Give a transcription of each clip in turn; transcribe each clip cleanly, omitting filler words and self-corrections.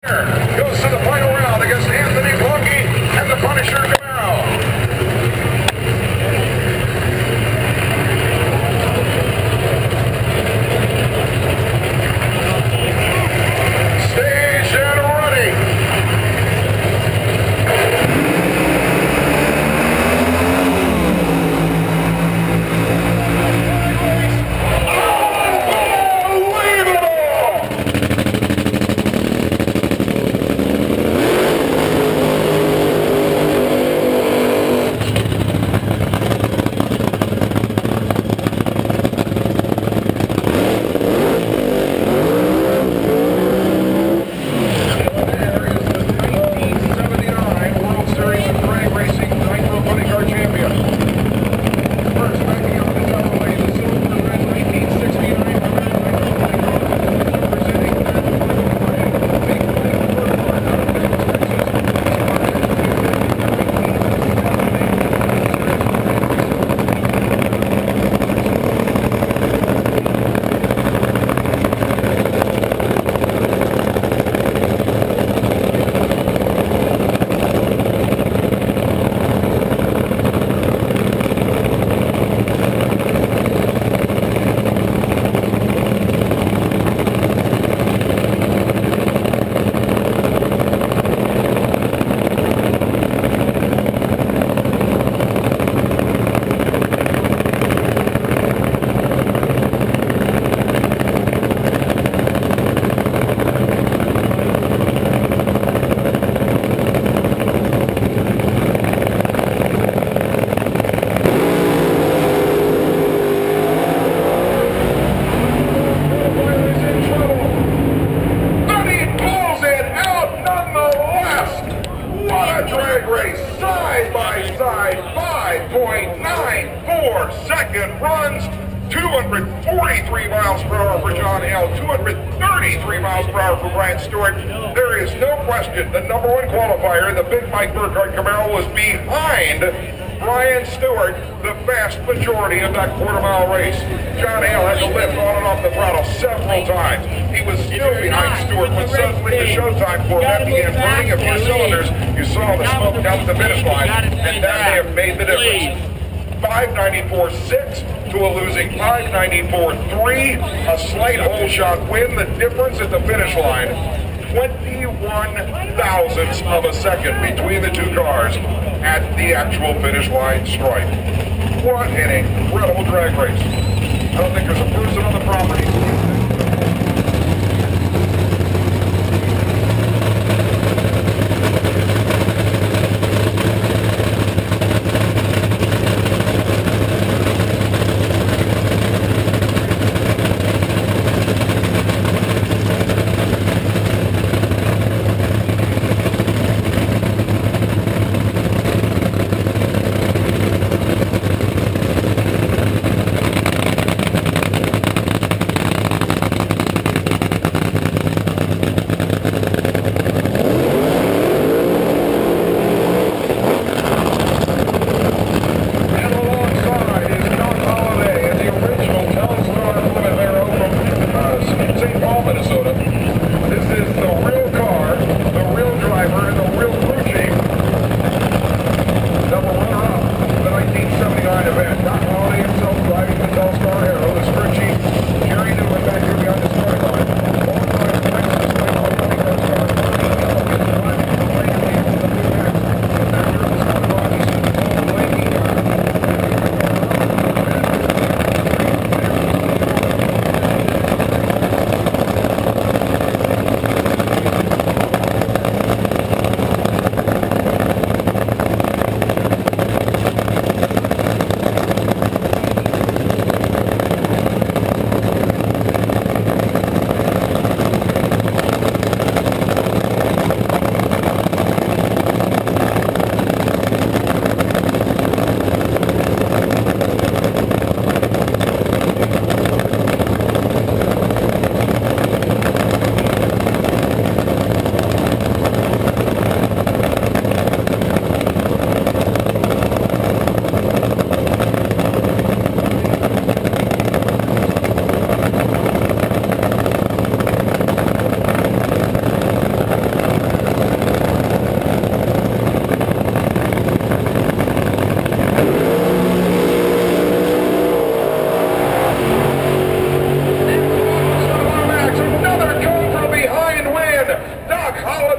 Goes to the final round against Anthony Blunky and the Punisher Camaro. Stage and ready. Drag race, side by side, 5.94 second runs, 243 miles per hour for John L., 233 miles per hour for Brian Stewart. There is no question the number one qualifier, the big Mike Burkhardt Camaro, was behind Brian Stewart the vast majority of that quarter-mile race. John L. had to lift on and off the throttle several times. He was still behind Stewart when suddenly the showtime format began burning a few cylinders. You saw the smoke down to the finish line, and that may have made the difference. 594.6 to a losing 594.3. A slight hole shot win. The difference at the finish line, 21 thousandths of a second between the two cars at the actual finish line stripe. What an incredible drag race. I don't think there's a person on the property.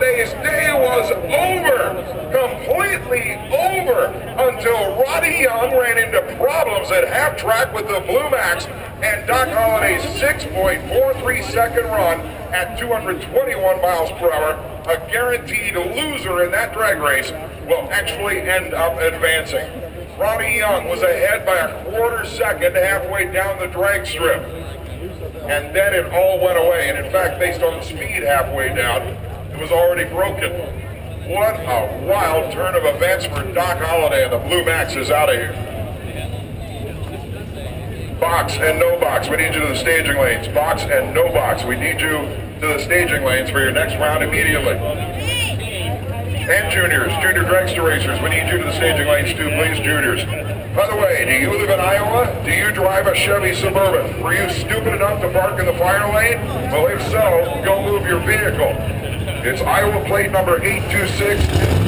Holiday's day was over, completely over, until Roddy Young ran into problems at half track with the Blue Max, and Doc Holliday's 6.43 second run at 221 miles per hour, a guaranteed loser in that drag race, will actually end up advancing. Roddy Young was ahead by a quarter second halfway down the drag strip. And then it all went away. And in fact, based on the speed halfway down, it was already broken. What a wild turn of events for Doc Holliday, and the Blue Max is out of here. Box and no box. We need you to the staging lanes. Box and no box. We need you to the staging lanes for your next round immediately. And juniors, junior dragster racers, we need you to the staging lanes too, please, juniors. By the way, do you live in Iowa? Do you drive a Chevy Suburban? Were you stupid enough to park in the fire lane? Well, if so, go move your vehicle. It's Iowa plate number 826.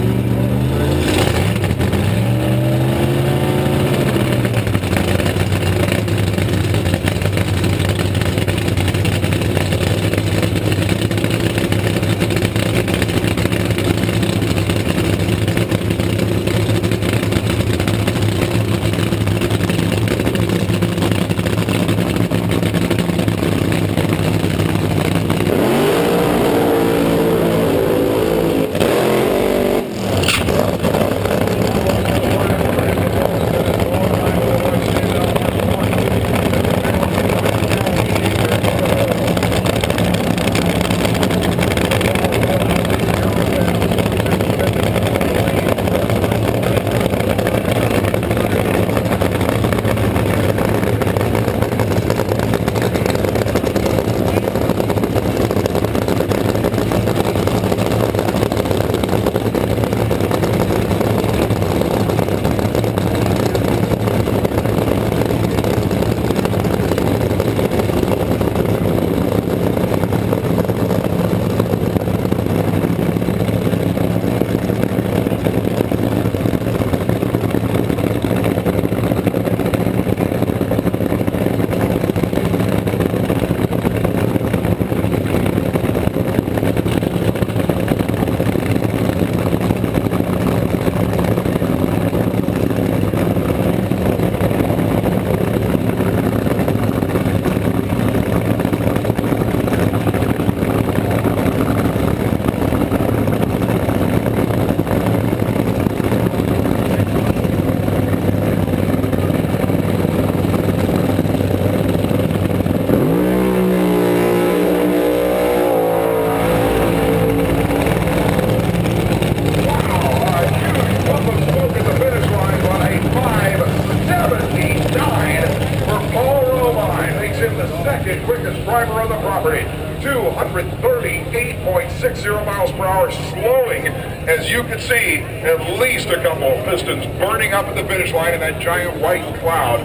driver of the property. 238.60 miles per hour, slowing, as you can see, at least a couple of pistons burning up at the finish line in that giant white cloud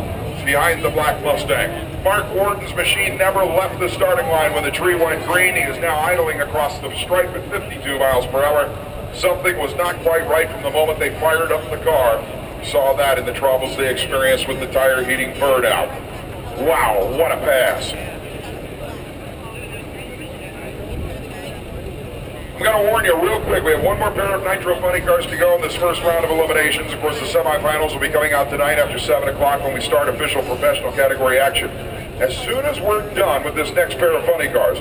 behind the black Mustang. Mark Warden's machine never left the starting line when the tree went green. He is now idling across the stripe at 52 miles per hour. Something was not quite right from the moment they fired up the car. Saw that in the troubles they experienced with the tire heating burnout. Wow, what a pass. I'm going to warn you real quick, we have one more pair of Nitro Funny cars to go in this first round of eliminations. Of course, the semifinals will be coming out tonight after 7 o'clock when we start official professional category action. As soon as we're done with this next pair of funny cars,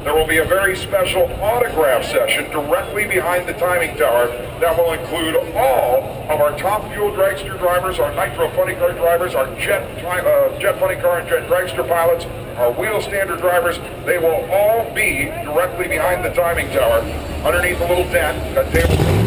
there will be a very special autograph session directly behind the timing tower that will include all of our top fuel dragster drivers, our Nitro Funny Car drivers, our Jet Funny Car and Jet Dragster pilots, our wheel standard drivers. They will all be directly behind the timing tower underneath a little tent.